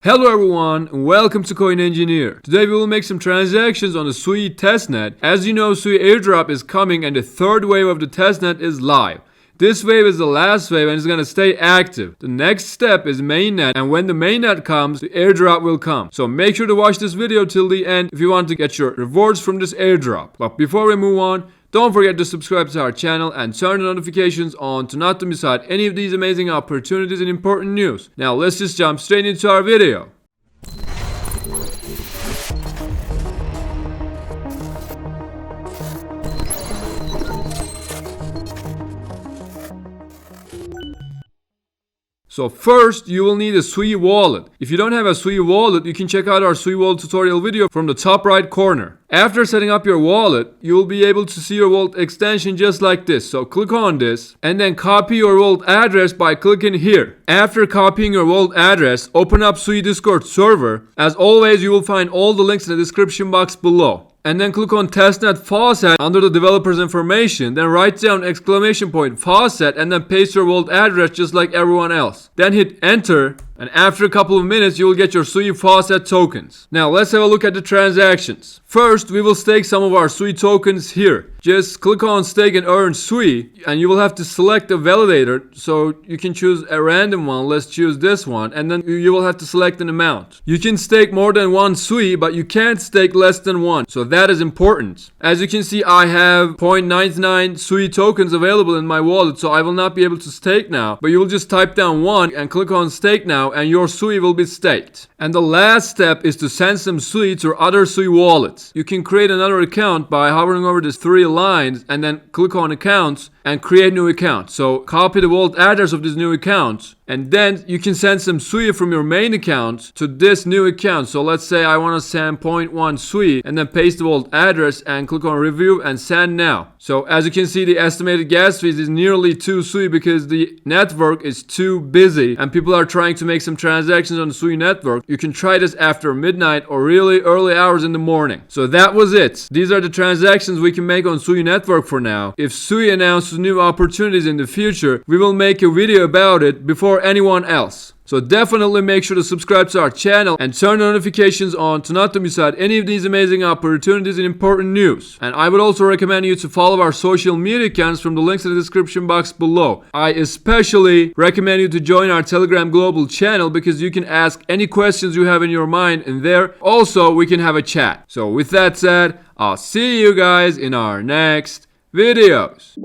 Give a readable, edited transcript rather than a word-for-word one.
Hello everyone and welcome to Coin Engineer. Today we will make some transactions on the Sui Testnet. As you know, Sui Airdrop is coming and the third wave of the Testnet is live. This wave is the last wave and it's gonna stay active. The next step is mainnet, and when the mainnet comes, the airdrop will come. So make sure to watch this video till the end if you want to get your rewards from this airdrop. But before we move on, don't forget to subscribe to our channel and turn the notifications on to not to miss out any of these amazing opportunities and important news. Now let's just jump straight into our video. So first, you will need a Sui wallet. If you don't have a Sui wallet, you can check out our Sui wallet tutorial video from the top right corner. After setting up your wallet, you will be able to see your wallet extension just like this. So click on this and then copy your wallet address by clicking here. After copying your wallet address, open up Sui Discord server. As always, you will find all the links in the description box below. And then click on Testnet faucet under the developer's information. Then write down !faucet and then paste your wallet address just like everyone else. Then hit enter. And after a couple of minutes, you will get your Sui faucet tokens. Now let's have a look at the transactions. First, we will stake some of our Sui tokens here. Just click on stake and earn Sui and you will have to select a validator. So you can choose a random one. Let's choose this one. And then you will have to select an amount. You can stake more than one Sui, but you can't stake less than one. So that is important. As you can see, I have 0.99 Sui tokens available in my wallet. So I will not be able to stake now. But you will just type down 1 and click on stake now, and your Sui will be staked. And the last step is to send some Sui to other Sui wallets. You can create another account by hovering over these three lines and then click on accounts and create new account. So copy the wallet address of this new account and then you can send some Sui from your main account to this new account. So let's say I want to send 0.1 Sui and then paste the wallet address and click on review and send now. So as you can see, the estimated gas fees is nearly 2 Sui because the network is too busy and people are trying to make some transactions on the Sui network. You can try this after midnight or really early hours in the morning. So that was it. These are the transactions we can make on Sui network for now. If Sui announces new opportunities in the future, we will make a video about it before anyone else. So definitely make sure to subscribe to our channel and turn the notifications on to not to miss out any of these amazing opportunities and important news. And I would also recommend you to follow our social media accounts from the links in the description box below. I especially recommend you to join our Telegram global channel because you can ask any questions you have in your mind in there. Also, we can have a chat. So with that said, I'll see you guys in our next videos.